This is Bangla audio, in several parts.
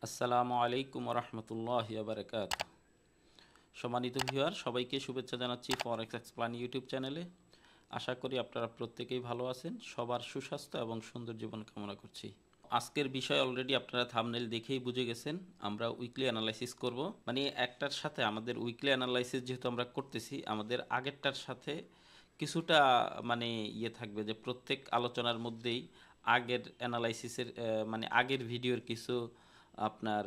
আসসালামু আলাইকুম রহমতুল্লাহি ওয়া বারাকাতুহু। সম্মানিত ভিউয়ার, সবাইকে শুভেচ্ছা জানাচ্ছি ফরেক্স এক্সপ্লেন ইউটিউব চ্যানেলে। আশা করি আপনারা প্রত্যেকেই ভালো আছেন। সবার সুস্বাস্থ্য এবং সুন্দর জীবন কামনা করছি। আজকের বিষয় অলরেডি আপনারা থাম্বনেল দেখেই বুঝে গেছেন। আমরা উইকলি অ্যানালাইসিস করব। মানে একটার সাথে আমাদের উইকলি অ্যানালাইসিস যেহেতু আমরা করতেছি, আমাদের আগেরটার সাথে কিছুটা মানে থাকবে যে প্রত্যেক আলোচনার মধ্যেই আগের অ্যানালাইসিসের মানে আগের ভিডিওর কিছু আপনার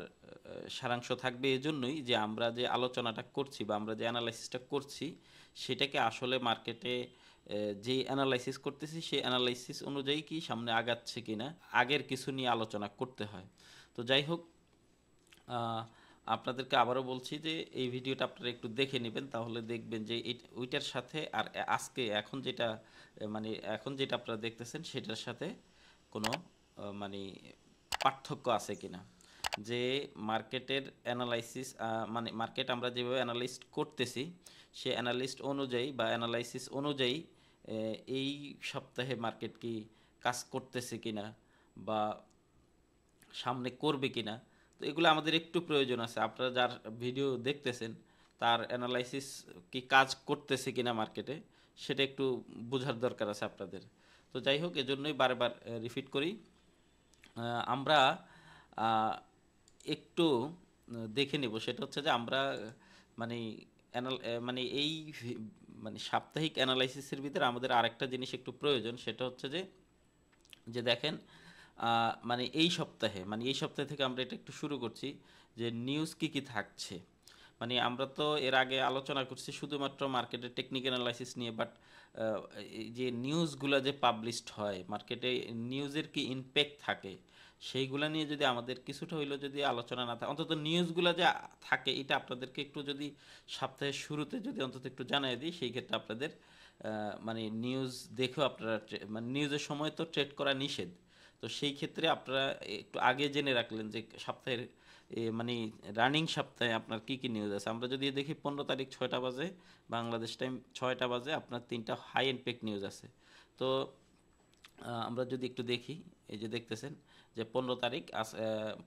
সারাংশ থাকবে। এজন্যই যে আমরা যে আলোচনাটা করছি বা আমরা যে অ্যানালাইসিসটা করছি সেটাকে আসলে মার্কেটে যে অ্যানালাইসিস করতেছি সেই অ্যানালাইসিস অনুযায়ী কি সামনে আগাচ্ছে কিনা আগের কিছু নিয়ে আলোচনা করতে হয়। তো যাই হোক, আপনাদেরকে আবারও বলছি যে এই ভিডিওটা আপনারা একটু দেখে নেবেন, তাহলে দেখবেন যে ওইটার সাথে আর আজকে এখন যেটা আপনারা দেখতেছেন সেটার সাথে কোনো মানে পার্থক্য আছে কিনা। যে মার্কেটের অ্যানালাইসিস মানে মার্কেট আমরা যেভাবে অ্যানালিস্ট করতেছি সে অ্যানালিস্ট অনুযায়ী বা অ্যানালাইসিস অনুযায়ী এই সপ্তাহে মার্কেট কি কাজ করতেছে কিনা বা সামনে করবে কিনা। তো এগুলো আমাদের একটু প্রয়োজন আছে। আপনারা যার ভিডিও দেখতেছেন তার অ্যানালাইসিস কি কাজ করতেছে কিনা মার্কেটে, সেটা একটু বোঝার দরকার আছে আপনাদের। তো যাই হোক, এজন্যই বারবার রিপিট করি। আমরা একটু দেখে নেব, সেটা হচ্ছে যে আমরা মানে মানে এই মানে সাপ্তাহিক অ্যানালাইসিসের ভিতরে আমাদের আরেকটা জিনিস একটু প্রয়োজন, সেটা হচ্ছে যে যে দেখেন মানে এই সপ্তাহে থেকে আমরা এটা একটু শুরু করছি যে নিউজ কি কি থাকছে। মানে আমরা তো এর আগে আলোচনা করছি শুধুমাত্র মার্কেটের টেকনিক্যাল অ্যানালাইসিস নিয়ে, বাট এই যে নিউজগুলো যে পাবলিশড হয় মার্কেটে, নিউজের কি ইমপ্যাক্ট থাকে সেইগুলা নিয়ে যদি আমাদের কিছুটা হইলেও যদি আলোচনা না থাকে, অন্তত নিউজগুলো যে থাকে এটা আপনাদেরকে একটু যদি সপ্তাহের শুরুতে যদি অন্তত একটু জানিয়ে দিই, সেই ক্ষেত্রে আপনাদের মানে নিউজ দেখেও আপনারা মানে নিউজের সময় তো ট্রেড করা নিষেধ। তো সেই ক্ষেত্রে আপনারা একটু আগে জেনে রাখলেন যে সপ্তাহের মানে রানিং সপ্তাহে আপনার কি কি নিউজ আছে। আমরা যদি দেখি 15 তারিখ 6টা বাজে বাংলাদেশ টাইম, 6টা বাজে আপনার 3টা হাই ইমপ্যাক্ট নিউজ আছে। তো আমরা যদি একটু দেখি, এই যে দেখতেছেন যে 15 তারিখ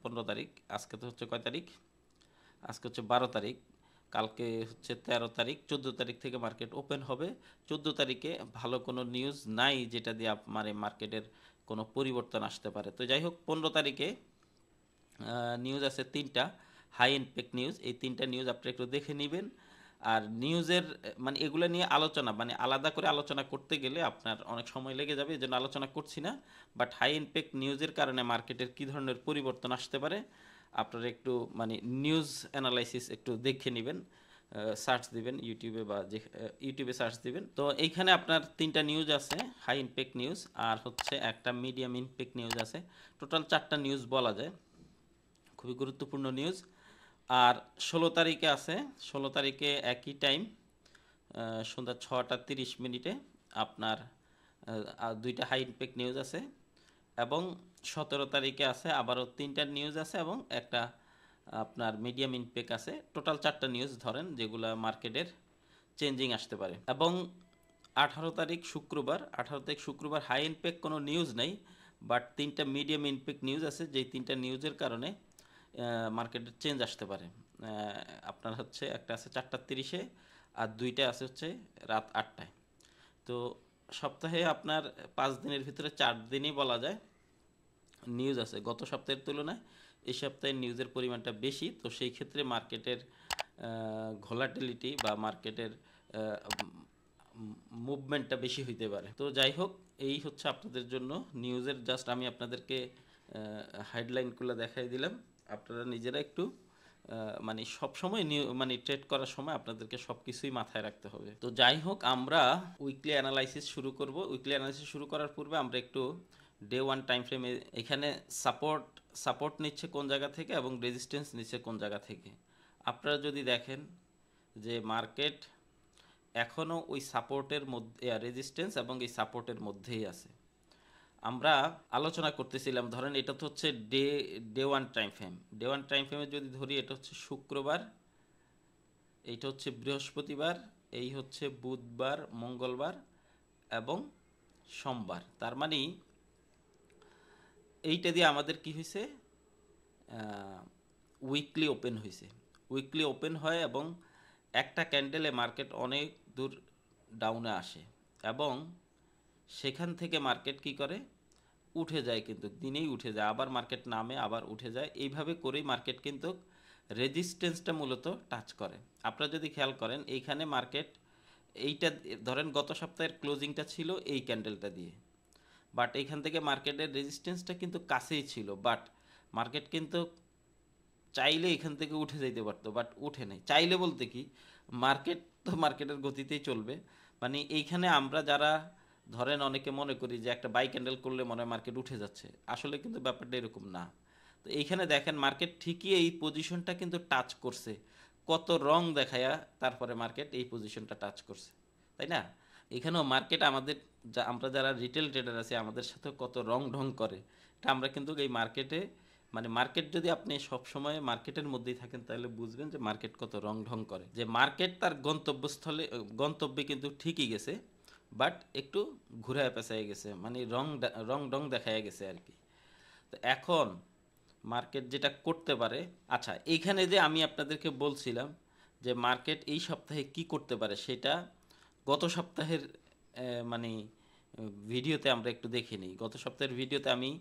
15 তারিখ, আজকে তো হচ্ছে কয় তারিখ, আজকে হচ্ছে 12 তারিখ, কালকে হচ্ছে 13 তারিখ, 14 তারিখ থেকে মার্কেট ওপেন হবে। 14 তারিখে ভালো কোনো নিউজ নাই যেটা দিয়ে মানে মার্কেটের কোনো পরিবর্তন আসতে পারে। তো যাই হোক, 15 তারিখে নিউজ আছে 3টা হাই ইমপ্যাক্ট নিউজ। এই 3টা নিউজ আপনি একটু দেখে নেবেন। আর নিউজের মানে এগুলো নিয়ে আলোচনা মানে আলাদা করে আলোচনা করতে গেলে আপনার অনেক সময় লেগে যাবে, এই জন্য আলোচনা করছি না। বাট হাই ইমপ্যাক্ট নিউজের কারণে মার্কেটের কী ধরনের পরিবর্তন আসতে পারে আপনারা একটু মানে নিউজ অ্যানালাইসিস একটু দেখে নেবেন। সার্চ দিবেন ইউটিউবে বা যে ইউটিউবে সার্চ দিবেন। তো এইখানে আপনার 3টা নিউজ আছে, হাই ইমপ্যাক্ট নিউজ আর হচ্ছে একটা মিডিয়াম ইমপ্যাক্ট নিউজ আছে। টোটাল 4টা নিউজ বলা যায়, খুবই গুরুত্বপূর্ণ নিউজ। আর 16 তারিখে আছে, 16 তারিখে একই টাইম সন্ধ্যা 6টা 30 মিনিটে আপনার 2টা হাই ইমপ্যাক্ট নিউজ আছে। এবং 17 তারিখে আছে আবারও 3টা নিউজ আছে এবং একটা আপনার মিডিয়াম ইমপ্যাক্ট আছে। টোটাল 4টা নিউজ ধরেন যেগুলো মার্কেটের চেঞ্জিং আসতে পারে। এবং 18 তারিখ শুক্রবার, 18 তারিখ শুক্রবার হাই ইমপ্যাক্ট কোনো নিউজ নেই, বাট 3টা মিডিয়াম ইমপ্যাক্ট নিউজ আছে, যেই 3টা নিউজের কারণে মার্কেটের চেঞ্জ আসতে পারে। আপনার হচ্ছে একটা আছে 4টা 30-এ আর 2টা আছে হচ্ছে রাত 8টায়। তো সপ্তাহে আপনার 5 দিনের ভিতরে 4 দিনই বলা যায় নিউজ আছে। গত সপ্তাহের তুলনায় এই সপ্তাহে নিউজের পরিমাণটা বেশি। তো সেই ক্ষেত্রে মার্কেটের ভোলাটিলিটি বা মার্কেটের মুভমেন্টটা বেশি হইতে পারে। তো যাই হোক, এই হচ্ছে আপনাদের জন্য নিউজের জাস্ট আমি আপনাদেরকে হেডলাইনগুলো দেখাই দিলাম। আপনারা নিজেরা একটু মানে সবসময় মানে ট্রেড করার সময় আপনাদেরকে সব কিছুই মাথায় রাখতে হবে। তো যাই হোক, আমরা উইকলি অ্যানালাইসিস শুরু করব। উইকলি অ্যানালাইসিস শুরু করার পূর্বে আমরা একটু ডে ওয়ান টাইম ফ্রেমে এখানে সাপোর্ট নিচ্ছে কোন জায়গা থেকে এবং রেজিস্ট্যান্স নিচ্ছে কোন জায়গা থেকে। আপনারা যদি দেখেন যে মার্কেট এখনও ওই সাপোর্টের মধ্যে, রেজিস্ট্যান্স এবং এই সাপোর্টের মধ্যেই আছে। আমরা আলোচনা করতেছিলাম, ধরেন এটা তো হচ্ছে day one time frame. Day one time ফ্রেমে যদি ধরি, এটা হচ্ছে শুক্রবার, এইটা হচ্ছে বৃহস্পতিবার, এই হচ্ছে বুধবার, মঙ্গলবার এবং সোমবার। তার মানে এইটা দিয়ে আমাদের কি হয়েছে, উইকলি ওপেন হয়েছে, উইকলি ওপেন হয় এবং একটা ক্যান্ডেলে মার্কেট অনেক দূর ডাউনে আসে এবং সেখান থেকে মার্কেট কি করে, উঠে যায়, কিন্তু দিনেই উঠে যায়, আবার মার্কেট নামে আবার উঠে যায়, এইভাবে করেই মার্কেট কিন্তু রেজিস্ট্যান্সটা মূলত টাচ করে। আপনারা যদি খেয়াল করেন এইখানে মার্কেট এইটা ধরেন গত সপ্তাহের ক্লোজিংটা ছিল এই ক্যান্ডেলটা দিয়ে, বাট এইখান থেকে মার্কেটের রেজিস্ট্যান্সটা কিন্তু কাছেই ছিল, বাট মার্কেট কিন্তু চাইলে এখান থেকে উঠে যেতে পারতো, বাট উঠে নেই। চাইলে বলতে কি, মার্কেট তো মার্কেটের গতিতেই চলবে। মানে এইখানে আমরা যারা ধরেন অনেকে মনে করি যে একটা বাই ক্যান্ডেল করলে মনে হয় মার্কেট উঠে যাচ্ছে, আসলে কিন্তু ব্যাপারটা এরকম না। তো এইখানে দেখেন মার্কেট ঠিকই এই পজিশনটা কিন্তু টাচ করছে, কত রং দেখায়া তারপরে মার্কেট এই পজিশনটা টাচ করছে, তাই না? এখানেও মার্কেট আমাদের আমরা যারা রিটেল ট্রেডার আছি আমাদের সাথে কত রং ঢং করে, এটা আমরা কিন্তু এই মার্কেটে, মানে মার্কেট যদি আপনি সব সময় মার্কেটের মধ্যেই থাকেন তাহলে বুঝবেন যে মার্কেট কত রং ঢং করে, যে মার্কেট তার গন্তব্যস্থলে গন্তব্যে কিন্তু ঠিকই গেছে, বাট একটু ঘুরায় পেঁচায় গেছে, মানে রং ঢং দেখায় গেছে আর কি। তো এখন মার্কেট যেটা করতে পারে, আচ্ছা এইখানে যে আমি আপনাদেরকে বলছিলাম যে মার্কেট এই সপ্তাহে কি করতে পারে, সেটা গত সপ্তাহের মানে ভিডিওতে আমরা একটু দেখে নিই। গত সপ্তাহের ভিডিওতে আমি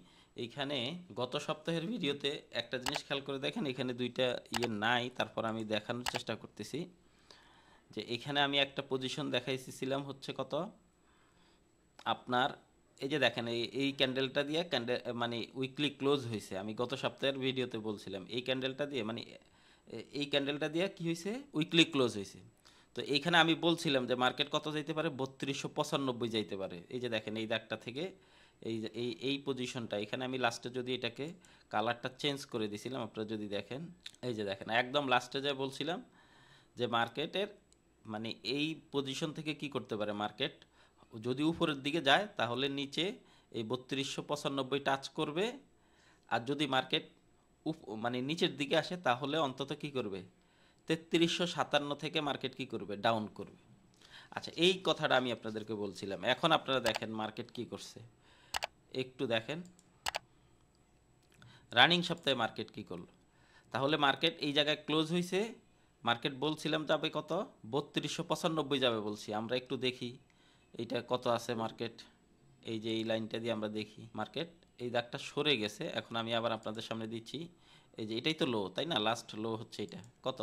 এইখানে, গত সপ্তাহের ভিডিওতে একটা জিনিস খেয়াল করে দেখেন, এখানে দুইটা ইয়ে নাই, তারপর আমি দেখানোর চেষ্টা করতেছি যে এখানে আমি একটা পজিশন দেখাইছিলাম হচ্ছে কত আপনার, এই যে দেখেন এই ক্যান্ডেলটা দিয়ে মানে উইকলি ক্লোজ হয়েছে, আমি গত সপ্তাহের ভিডিওতে বলছিলাম এই ক্যান্ডেলটা দিয়ে, মানে এই ক্যান্ডেলটা দিয়ে কি হয়েছে, উইকলি ক্লোজ হয়েছে। তো এইখানে আমি বলছিলাম যে মার্কেট কত যাইতে পারে, 3295 যাইতে পারে। এই যে দেখেন এই দাগটা থেকে এই পজিশনটা, এখানে আমি লাস্টে যদি এটাকে কালারটা চেঞ্জ করে দিছিলাম, আপনারা যদি দেখেন, এই যে দেখেন একদম লাস্টে যা বলছিলাম যে মার্কেটের মানে এই পজিশন থেকে কি করতে পারে মার্কেট, যদি উপরের দিকে যায় তাহলে নিচে এই 3295 টাচ করবে, আর যদি মার্কেট মানে নিচের দিকে আসে তাহলে অন্তত কি করবে, 3357 থেকে মার্কেট কি করবে, ডাউন করবে। আচ্ছা এই কথাটা আমি আপনাদেরকে বলছিলাম। এখন আপনারা দেখেন মার্কেট কি করছে, একটু দেখেন রানিং সপ্তাহে মার্কেট কি করলো। তাহলে মার্কেট এই জায়গায় ক্লোজ হয়েছে, মার্কেট বলছিলাম যাবে কত, 3295 যাবে বলছি, আমরা একটু দেখি এইটা কত আছে মার্কেট। এই যে এই লাইনটা দিয়ে আমরা দেখি মার্কেট এই দাগটা সরে গেছে, এখন আমি আবার আপনাদের সামনে দিচ্ছি, এই যে এটাই তো লো, তাই না? লাস্ট লো হচ্ছে এটা, কত,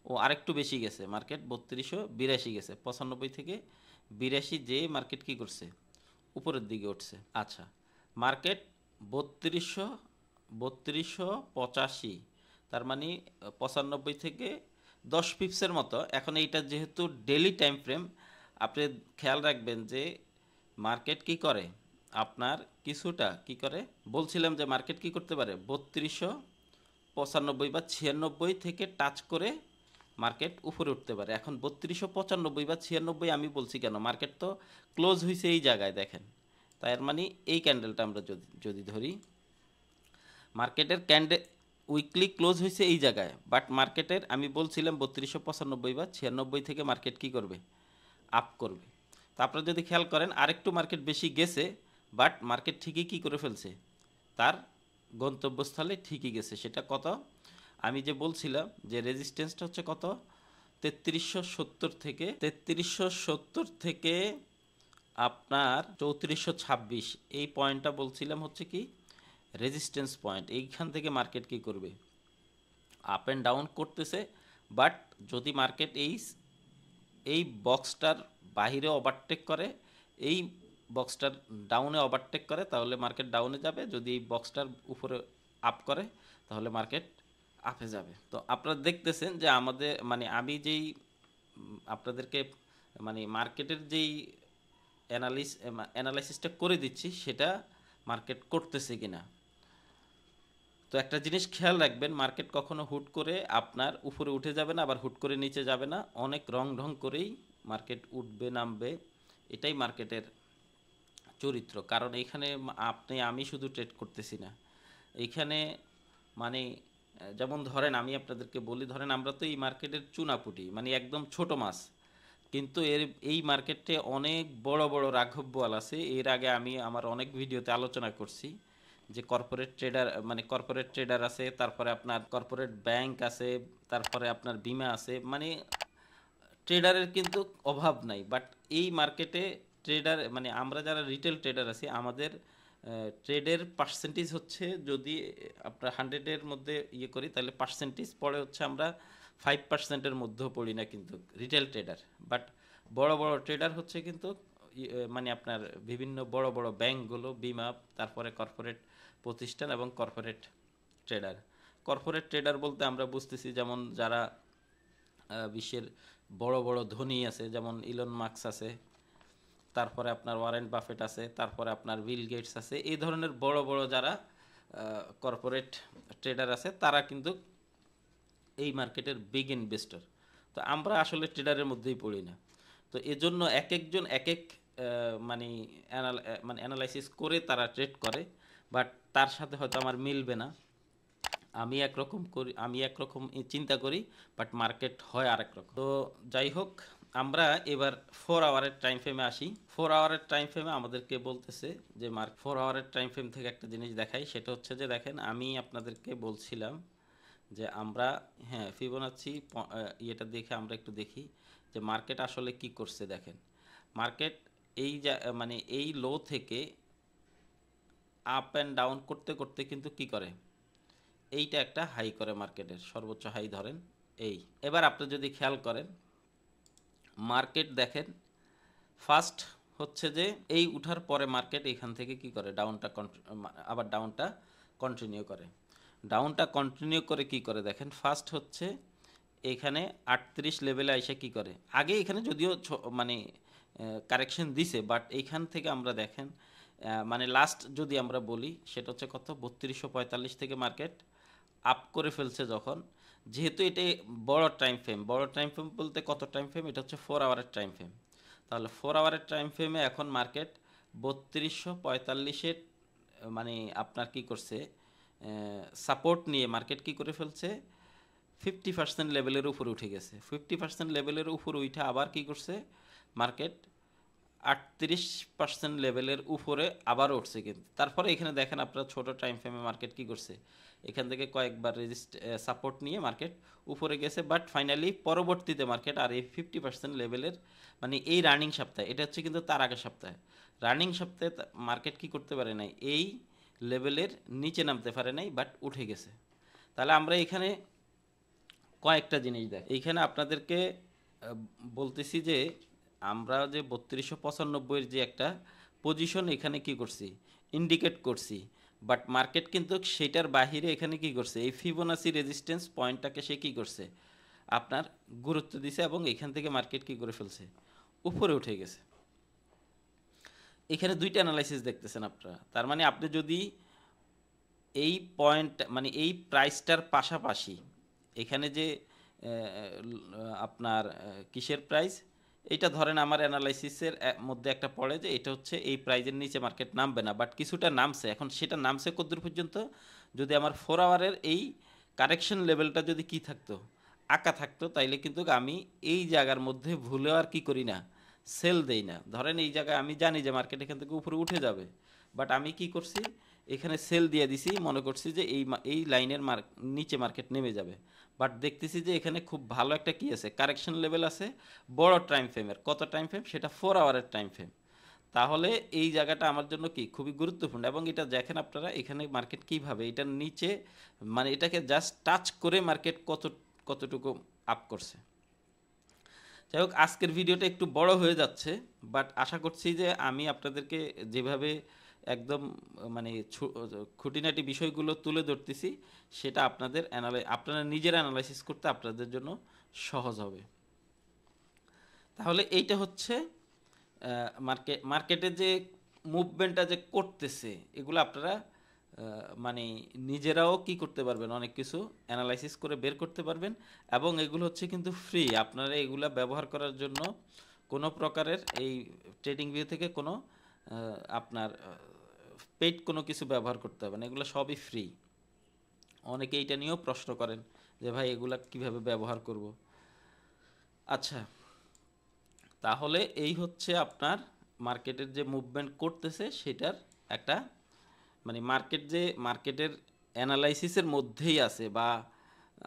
ও আরেকটু বেশি গেছে মার্কেট, 3282 গেছে, 95 থেকে 82 যে মার্কেট কি করছে, উপরের দিকে উঠছে। আচ্ছা মার্কেট 3285, তার মানে 95 থেকে 10 পিপসের মতো। এখন এইটা যেহেতু ডেলি টাইম ফ্রেম, আপনি খেয়াল রাখবেন যে মার্কেট কি করে, আপনার কিছুটা কি করে, বলছিলাম যে মার্কেট কি করতে পারে, 3295 বা 96 থেকে টাচ করে মার্কেট উপরে উঠতে পারে। এখন 3295 বা 96 আমি বলছি কেন, মার্কেট তো ক্লোজ হয়েছে এই জায়গায় দেখেন, তার মানে এই ক্যান্ডেলটা আমরা যদি যদি ধরি, মার্কেটের ক্যান্ডেল উইকলি ক্লোজ হয়েছে এই জায়গায়, বাট মার্কেটের আমি বলছিলাম 3295 বা 96 থেকে মার্কেট কি করবে, আপ করবে। তো আপনারা যদি খেয়াল করেন আরেকটু মার্কেট বেশি গেছে, বাট মার্কেট ঠিকই কি করে ফেলছে, তার গন্তব্যস্থলে ঠিকই গেছে। সেটা কত, আমি যে বলছিলাম যে রেজিস্ট্যান্সটা হচ্ছে কত, 3370 থেকে আপনার 3426, এই পয়েন্টটা বলছিলাম হচ্ছে কি রেজিস্ট্যান্স পয়েন্ট। এইখান থেকে মার্কেট কি করবে, আপ অ্যান্ড ডাউন করতেছে, বাট যদি মার্কেট এই বক্সটার বাহিরে ওভারটেক করে, এই বক্সটার ডাউনে ওভারটেক করে তাহলে মার্কেট ডাউনে যাবে, যদি এই বক্সটার উপরে আপ করে তাহলে মার্কেট আপে যাবে। তো আপনারা দেখতেছেন যে আমাদের মানে আমি যেই আপনাদেরকে মানে মার্কেটের যেই অ্যানালাইসিসটা করে দিচ্ছি সেটা মার্কেট করতেছে কিনা। তো একটা জিনিস খেয়াল রাখবেন, মার্কেট কখনো হুট করে আপনার উপরে উঠে যাবে না, আবার হুট করে নিচে যাবে না, অনেক রং ঢং করেই মার্কেট উঠবে নামবে, এটাই মার্কেটের চরিত্র। কারণ এইখানে আমি শুধু ট্রেড করতেছি না, এইখানে মানে যেমন ধরেন আমি আপনাদেরকে বলি, ধরেন আমরা তো এই মার্কেটের চুনাপুটি, মানে একদম ছোট মাছ, কিন্তু এই মার্কেটে অনেক বড় বড় রাঘব বোয়াল আছে। এর আগে আমি আমার অনেক ভিডিওতে আলোচনা করছি যে কর্পোরেট ট্রেডার, মানে কর্পোরেট ট্রেডার আছে, তারপরে আপনার কর্পোরেট ব্যাংক আছে, তারপরে আপনার বিমা আছে, মানে ট্রেডারের কিন্তু অভাব নাই। বাট এই মার্কেটে ট্রেডার, মানে আমরা যারা রিটেল ট্রেডার আছি, আমাদের ট্রেডের পার্সেন্টেজ হচ্ছে, যদি আপনার 100-এর মধ্যে ইয়ে করি তাহলে পার্সেন্টেজ পড়ে হচ্ছে আমরা 5%-এর মধ্যেও পড়ি না কিন্তু রিটেল ট্রেডার। বাট বড় বড় ট্রেডার হচ্ছে কিন্তু মানে আপনার বিভিন্ন বড় বড় ব্যাংকগুলো, বিমা, তারপরে কর্পোরেট প্রতিষ্ঠান এবং কর্পোরেট ট্রেডার। কর্পোরেট ট্রেডার বলতে আমরা বুঝতেছি যেমন যারা বিশ্বের বড় বড় ধনী আছে, যেমন ইলন মাস্ক আছে, তারপরে আপনার ওয়ারেন বাফেট আছে, তারপরে আপনার বিল গেটস আছে, এই ধরনের বড় বড় যারা কর্পোরেট ট্রেডার আছে, তারা কিন্তু এই মার্কেটের বিগ ইনভেস্টর। তো আমরা আসলে ট্রেডারের মধ্যেই পড়ি না। তো এজন্য এক একজন এক এক মানে মানে অ্যানালাইসিস করে তারা ট্রেড করে, বাট তার সাথে হয়তো আমার মিলবে না। আমি একরকম করি, আমি একরকম চিন্তা করি, বাট মার্কেট হয় আরেক রকম। তো যাই হোক, আমরা এবার 4 আওয়ারের টাইম ফ্রেমে আসি। 4 আওয়ারের টাইম ফ্রেমে আমাদেরকে বলতেছে যে 4 আওয়ারের টাইম ফ্রেম থেকে একটা জিনিস দেখাই, সেটা হচ্ছে যে দেখেন, আমি আপনাদেরকে বলছিলাম যে আমরা, হ্যাঁ, ফিবোনাচ্ছি ইয়েটা দেখে আমরা একটু দেখি যে মার্কেট আসলে কি করছে। দেখেন, মার্কেট এই মানে এই লো থেকে আপ অ্যান্ড ডাউন করতে করতে কিন্তু কি করে, এইটা একটা হাই করে, মার্কেটের সর্বোচ্চ হাই ধরেন এই। এবার আপনি যদি খেয়াল করেন মার্কেট দেখেন, ফার্স্ট হচ্ছে যে এই উঠার পরে মার্কেট এখান থেকে কি করে, ডাউনটা আবার ডাউনটা কন্টিনিউ করে। ডাউনটা কন্টিনিউ করে কি করে দেখেন, ফার্স্ট হচ্ছে এখানে 38 লেভেলে এসে কি করে, আগে এখানে যদিও মানে কারেকশন দিছে, বাট এইখান থেকে আমরা দেখেন মানে লাস্ট যদি আমরা বলি সেটা হচ্ছে কত, 3245 থেকে মার্কেট আপ করে ফেলছে যখন। যেহেতু এটা বড় টাইম ফ্রেম, বড় টাইম ফ্রেম বলতে কত টাইম ফ্রেম, এটা হচ্ছে 4 আওয়ারের টাইম ফ্রেম। তাহলে 4 আওয়ারের টাইম ফ্রেমে এখন মার্কেট 3245-এর মানে আপনার কি করছে, সাপোর্ট নিয়ে মার্কেট কি করে ফেলছে, 50% লেভেলের উপরে উঠে গেছে। 50% লেভেলের উপরে উঠে আবার কি করছে মার্কেট, 38% লেভেলের উপরে আবার উঠছে। কিন্তু তারপরে এখানে দেখেন আপনারা ছোট টাইম ফ্রেমে মার্কেট কি করছে, এখান থেকে কয়েকবার সাপোর্ট নিয়ে মার্কেট উপরে গেছে, বাট ফাইনালি পরবর্তীতে মার্কেট আর এই 50% লেভেলের, মানে এই রানিং সপ্তাহে, এটা হচ্ছে কিন্তু তার আগের সপ্তাহে, রানিং সপ্তাহে মার্কেট কি করতে পারে নাই, এই লেভেলের নিচে নামতে পারে নাই, বাট উঠে গেছে। তাহলে আমরা এখানে কয়েকটা জিনিস দেখ, এইখানে আপনাদেরকে বলতেছি যে আমরা যে 3295-এর যে একটা পজিশন এখানে কি করছি, ইন্ডিকেট করছি, বাট মার্কেট কিন্তু সেটার বাহিরে এখানে কি করছে, এই ফিবোনাসি রেজিস্ট্যান্স পয়েন্টটাকে সে কি করছে, আপনার গুরুত্ব দিছে, এবং এখান থেকে মার্কেট কি করে ফেলছে, উপরে উঠে গেছে। এখানে দুইটা অ্যানালাইসিস দেখতেছেন আপনারা। তার মানে আপনি যদি এই পয়েন্ট, মানে এই প্রাইসটার পাশাপাশি এখানে যে আপনার কিসের প্রাইস, এটা ধরেন আমার অ্যানালাইসিসের মধ্যে একটা পড়ে যে এটা হচ্ছে এই প্রাইজের নিচে মার্কেট নামবে না, বাট কিছুটা নামছে। এখন সেটা নামছে কতদূর পর্যন্ত, যদি আমার 4 আওয়ারের এই কারেকশন লেভেলটা যদি কি থাকতো, আঁকা থাকতো, তাইলে কিন্তু আমি এই জায়গার মধ্যে ভুলেও আর কি করি না, সেল দেই না। ধরেন এই জায়গায় আমি জানি যে মার্কেট এখান থেকে উপরে উঠে যাবে, বাট আমি কি করছি, এখানে সেল দিয়ে দিছি, মনে করছি যে এই লাইনের নিচে মার্কেট নেমে যাবে। বাট দেখতেছি যে এখানে খুব ভালো একটা কি আছে, কারেকশন লেভেল আছে বড় টাইম ফ্রেমের। কত টাইম ফ্রেম, সেটা 4 আওয়ারের টাইম ফ্রেম। তাহলে এই জায়গাটা আমার জন্য কি খুবই গুরুত্বপূর্ণ। এবং এটা দেখেন আপনারা এখানে মার্কেট কিভাবে এটার নিচে, মানে এটাকে জাস্ট টাচ করে মার্কেট কতটুকু আপ করছে। যাই হোক, আজকের ভিডিওটা একটু বড় হয়ে যাচ্ছে, বাট আশা করছি যে আমি আপনাদেরকে যেভাবে একদম মানে খুঁটিনাটি বিষয়গুলো তুলে ধরতেছি, সেটা আপনারা নিজের অ্যানালাইসিস করতে আপনাদের জন্য সহজ হবে। তাহলে এইটা হচ্ছে মার্কেটে যে মুভমেন্টটা যে করতেছে, এগুলো আপনারা মানে নিজেরাও কি করতে পারবেন, অনেক কিছু অ্যানালাইসিস করে বের করতে পারবেন। এবং এগুলো হচ্ছে কিন্তু ফ্রি, আপনারা এগুলা ব্যবহার করার জন্য কোনো প্রকারের এই ট্রেডিং ভিউ থেকে কোনো আপনার পেইড কোনো কিছু ব্যবহার করতে হবে না, এগুলো সবই ফ্রি। অনেকে এইটা নিয়েও প্রশ্ন করেন যে ভাই এগুলা কিভাবে ব্যবহার করব। আচ্ছা, তাহলে এই হচ্ছে আপনার মার্কেটের যে মুভমেন্ট করতেছে সেটার একটা মানে মার্কেট যে মার্কেটের অ্যানালাইসিসের মধ্যেই আছে, বা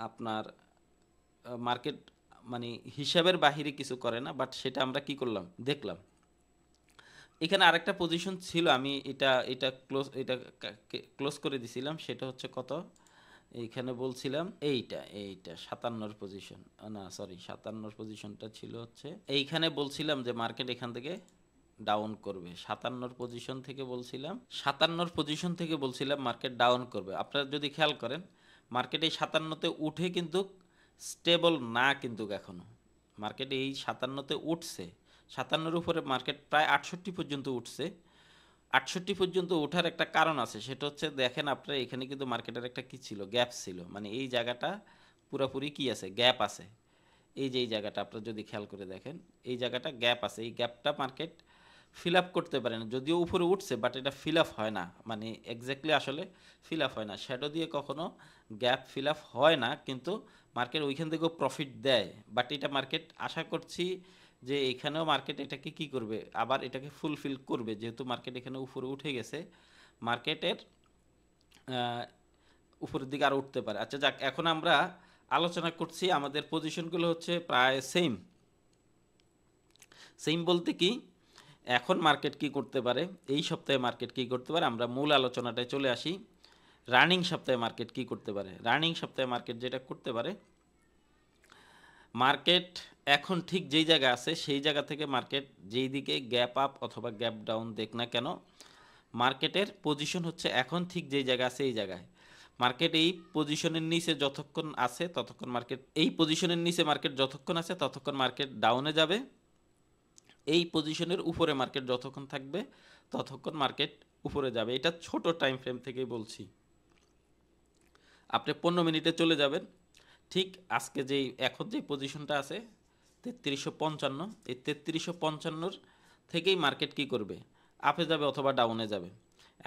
আপনার মার্কেট মানে হিসাবের বাহিরে কিছু করে না, বাট সেটা আমরা কি করলাম দেখলাম। এখানে আরেকটা পজিশন ছিল, আমি এটা এটা ক্লোজ এটা ক্লোজ করে দিছিলাম, সেটা হচ্ছে কত, এইখানে বলছিলাম এইটা এইটা 57 পজিশন, না সরি 57 পজিশনটা ছিল হচ্ছে এইখানে, বলছিলাম যে মার্কেট এখান থেকে ডাউন করবে 57 পজিশন থেকে, বলছিলাম 57 পজিশন থেকে বলছিলাম মার্কেট ডাউন করবে। আপনারা যদি খেয়াল করেন মার্কেট এই 57তে উঠে কিন্তু স্টেবল না, কিন্তু এখনো মার্কেট এই 57তে উঠছে, 57-এর উপরে মার্কেট প্রায় 68 পর্যন্ত উঠছে। 68 পর্যন্ত ওঠার একটা কারণ আছে, সেটা হচ্ছে দেখেন আপনার এখানে কিন্তু মার্কেটের একটা কি ছিল, গ্যাপ ছিল, মানে এই জায়গাটা পুরোপুরি কি আছে, গ্যাপ আছে। এই যে এই জায়গাটা আপনারা যদি খেয়াল করে দেখেন, এই জায়গাটা গ্যাপ আছে, এই গ্যাপটা মার্কেট ফিল আপ করতে পারে না, যদিও উপরে উঠছে বাট এটা ফিল আপ হয় না, মানে এক্স্যাক্টলি আসলে ফিল আপ হয় না, শ্যাডো দিয়ে কখনো গ্যাপ ফিল আপ হয় না, কিন্তু মার্কেট ওইখান থেকেও প্রফিট দেয়। বাট এটা মার্কেট আশা করছি যে এখানেও মার্কেট এটাকে কি করবে, আবার এটাকে ফুলফিল করবে, যেহেতু মার্কেট এখানে উপরে উঠে গেছে, মার্কেটের উপরের দিকে আরও উঠতে পারে। আচ্ছা যাক, এখন আমরা আলোচনা করছি আমাদের পজিশনগুলো হচ্ছে প্রায় সেম। সেম বলতে কি, এখন মার্কেট কি করতে পারে, এই সপ্তাহে মার্কেট কি করতে পারে, আমরা মূল আলোচনাটায় চলে আসি। রানিং সপ্তাহে মার্কেট কি করতে পারে, রানিং সপ্তাহে মার্কেট যেটা করতে পারে, মার্কেট এখন ঠিক যেই জায়গা আছে সেই জায়গা থেকে মার্কেট যেই দিকে গ্যাপ আপ অথবা গ্যাপ ডাউন দেখ না কেন, মার্কেটের পজিশন হচ্ছে এখন ঠিক যেই জায়গা আছে এই জায়গায়। মার্কেট এই পজিশনের নিচে যতক্ষণ আছে ততক্ষণ মার্কেট, এই পজিশনের নিচে মার্কেট যতক্ষণ আছে ততক্ষণ মার্কেট ডাউনে যাবে, এই পজিশনের উপরে মার্কেট যতক্ষণ থাকবে ততক্ষণ মার্কেট উপরে যাবে। এটা ছোট টাইম ফ্রেম থেকেই বলছি, আপনি 15 মিনিটে চলে যাবেন, ঠিক আজকে যেই এখন যে পজিশনটা আছে 3355, এই 3355 থেকেই মার্কেট কি করবে, আপে যাবে অথবা ডাউনে যাবে।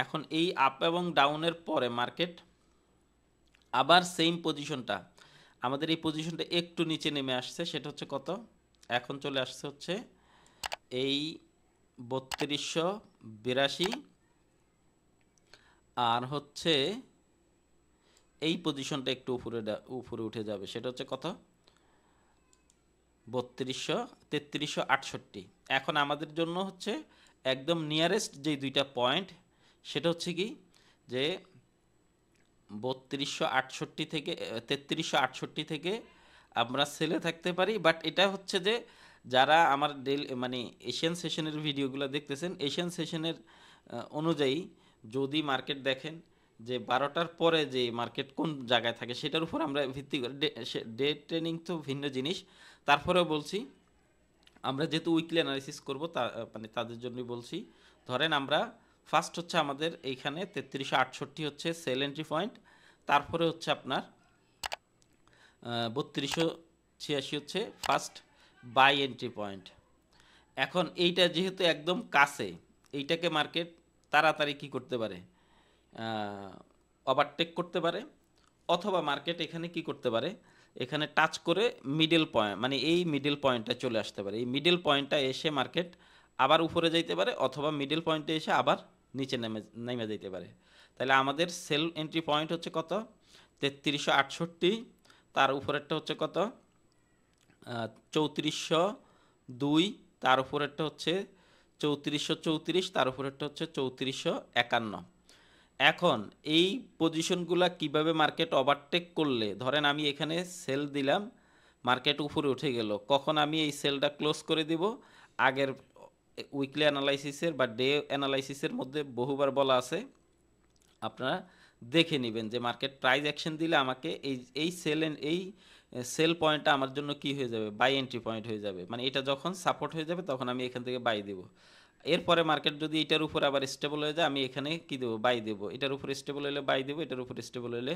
এখন এই আপ এবং ডাউনের পরে মার্কেট আবার সেম পজিশনটা, আমাদের এই পজিশনটা একটু নিচে নেমে আসছে, সেটা হচ্ছে কত, এখন চলে আসছে হচ্ছে এই 3282, আর হচ্ছে এই পজিশনটা একটু উপরে উঠে যাবে, সেটা হচ্ছে কত, 3368। এখন আমাদের জন্য হচ্ছে একদম নিয়ারেস্ট যে দুইটা পয়েন্ট, সেটা হচ্ছে কি যে 3268 থেকে 3368 থেকে আমরা সেলে থাকতে পারি। বাট এটা হচ্ছে যে যারা আমার মানে এশিয়ান সেশনের ভিডিওগুলো দেখতেছেন, এশিয়ান সেশনের অনুযায়ী যদি মার্কেট দেখেন যে 12টার পরে যে মার্কেট কোন জায়গায় থাকে সেটার উপর আমরা ভিত্তি করে, ডে ট্রেনিং তো ভিন্ন জিনিস, তারপরেও বলছি আমরা যেহেতু উইকলি অ্যানালাইসিস করব তা মানে তাদের জন্যই বলছি। ধরেন আমরা ফার্স্ট হচ্ছে আমাদের এইখানে 3368 হচ্ছে সেল এন্ট্রি পয়েন্ট, তারপরে হচ্ছে আপনার 3286 হচ্ছে ফার্স্ট বাই এন্ট্রি পয়েন্ট। এখন এইটা যেহেতু একদম কাছে, এইটাকে মার্কেট তাড়াতাড়ি কি করতে পারে, ওভারটেক করতে পারে, অথবা মার্কেট এখানে কি করতে পারে, এখানে টাচ করে মিডল পয়েন্ট, মানে এই মিডল পয়েন্টটা চলে আসতে পারে, এই মিডল পয়েন্টটা এসে মার্কেট আবার উপরে যাইতে পারে, অথবা মিডল পয়েন্টে এসে আবার নিচে নেমে যেতে পারে। তাহলে আমাদের সেল এন্ট্রি পয়েন্ট হচ্ছে কত, 3368, তার উপরেরটা হচ্ছে কত, 3402, তার উপরেরটা হচ্ছে 3434, তার উপরেরটা হচ্ছে 3451। এখন এই পজিশনগুলো কিভাবে মার্কেট ওভারটেক করলে, ধরেন আমি এখানে সেল দিলাম, মার্কেট উপরে উঠে গেল, কখন আমি এই সেলটা ক্লোজ করে দিব, আগের উইকলি অ্যানালাইসিসের বা ডে অ্যানালাইসিসের মধ্যে বহুবার বলা আছে, আপনারা দেখে নেবেন যে মার্কেট প্রাইস অ্যাকশন দিলে আমাকে এই সেল পয়েন্টটা আমার জন্য কি হয়ে যাবে, বাই এন্ট্রি পয়েন্ট হয়ে যাবে, মানে এটা যখন সাপোর্ট হয়ে যাবে তখন আমি এখান থেকে বাই দেব। এরপরে মার্কেট যদি এটার উপর আবার স্টেবল হয়ে যায় আমি এখানে কি দেবো, বাই দেবো, এটার উপর স্টেবল হলে বাই দেবো, এটার উপর স্টেবল হলে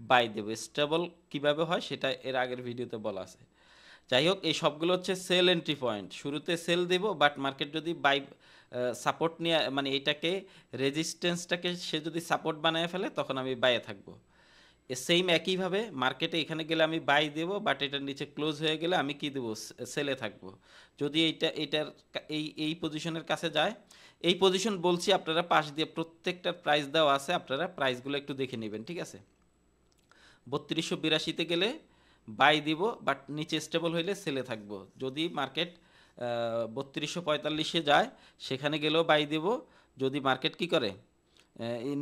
বাই দেবো। স্টেবল কিভাবে হয় সেটা এর আগের ভিডিওতে বলা আছে। যাই হোক, এই সবগুলো হচ্ছে সেল এন্ট্রি পয়েন্ট, শুরুতে সেল দেব, বাট মার্কেট যদি বাই সাপোর্ট নিয়ে, মানে এটাকে রেজিস্ট্যান্সটাকে সে যদি সাপোর্ট বানায় ফেলে তখন আমি বাইয়ে থাকবো। সেম একইভাবে মার্কেটে এখানে গেলে আমি বাই দেব, বাট এটার নিচে ক্লোজ হয়ে গেলে আমি কি দেবো, সেলে থাকবো। যদি এটার এই পজিশনের কাছে যায়, এই পজিশন বলছি, আপনারা পাশ দিয়ে প্রত্যেকটার প্রাইস দেওয়া আছে, আপনারা প্রাইসগুলো একটু দেখে নেবেন, ঠিক আছে। 3282-তে গেলে বাই দিব, বাট নিচে স্টেবল হইলে সেলে থাকবো। যদি মার্কেট 3245-এ যায় সেখানে গেলেও বাই দিব। যদি মার্কেট কি করে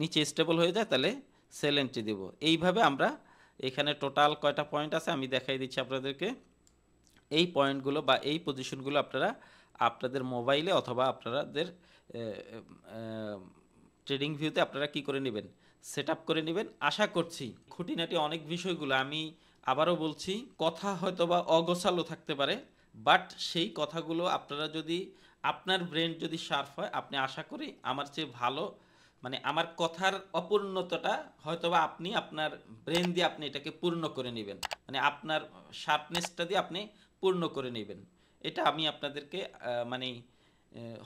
নিচে স্টেবল হয়ে যায় তাহলে সেল এন্ট্রি দেব। এইভাবে আমরা এখানে টোটাল কয়টা পয়েন্ট আছে আমি দেখাই দিচ্ছি আপনাদেরকে। এই পয়েন্টগুলো বা এই পজিশনগুলো আপনারা আপনাদের মোবাইলে অথবা আপনাদের ট্রেডিং ভিউতে আপনারা কি করে নেবেন, সেট আপ করে নেবেন। আশা করছি খুঁটিনাটি অনেক বিষয়গুলো আমি আবারও বলছি, কথা হয়তো বা অগোছালো থাকতে পারে, বাট সেই কথাগুলো আপনারা যদি আপনার ব্রেন যদি শার্প হয়, আপনি আশা করি আমার চেয়ে ভালো, মানে আমার কথার অপূর্ণতাটা হয়তোবা আপনি আপনার ব্রেন দিয়ে আপনি এটাকে পূর্ণ করে নেবেন, মানে আপনার শার্পনেসটা দিয়ে আপনি পূর্ণ করে নেবেন। এটা আমি আপনাদেরকে মানে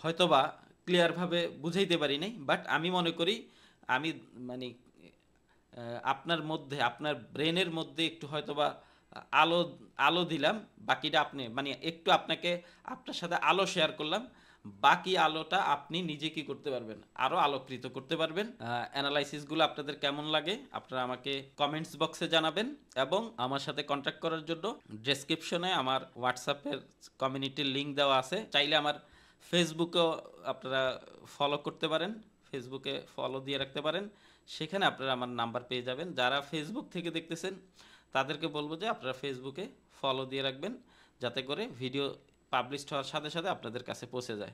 হয়তোবা ক্লিয়ারভাবে বুঝাইতে পারি নাই, বাট আমি মনে করি আমি মানে আপনার মধ্যে আপনার ব্রেনের মধ্যে একটু হয়তোবা আলো আলো দিলাম, বাকিটা আপনি মানে একটু আপনাকে আপনার সাথে আলো শেয়ার করলাম, বাকি আলোটা আপনি নিজে কি করতে পারবেন, আরও আলোকৃত করতে পারবেন। অ্যানালাইসিসগুলো আপনাদের কেমন লাগে আপনারা আমাকে কমেন্টস বক্সে জানাবেন, এবং আমার সাথে কন্ট্যাক্ট করার জন্য ডেসক্রিপশনে আমার হোয়াটসঅ্যাপের কমিউনিটির লিঙ্ক দেওয়া আছে। চাইলে আমার ফেসবুকেও আপনারা ফলো করতে পারেন, ফেসবুকে ফলো দিয়ে রাখতে পারেন, সেখানে আপনারা আমার নাম্বার পেয়ে যাবেন। যারা ফেসবুক থেকে দেখতেছেন তাদেরকে বলবো যে আপনারা ফেসবুকে ফলো দিয়ে রাখবেন, যাতে করে ভিডিও পাবলিশড হওয়ার সাথে সাথে আপনাদের কাছে পৌঁছে যায়।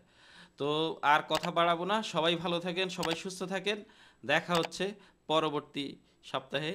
তো আর কথা বাড়াবো না, সবাই ভালো থাকেন, সবাই সুস্থ থাকেন, দেখা হচ্ছে পরবর্তী সপ্তাহে।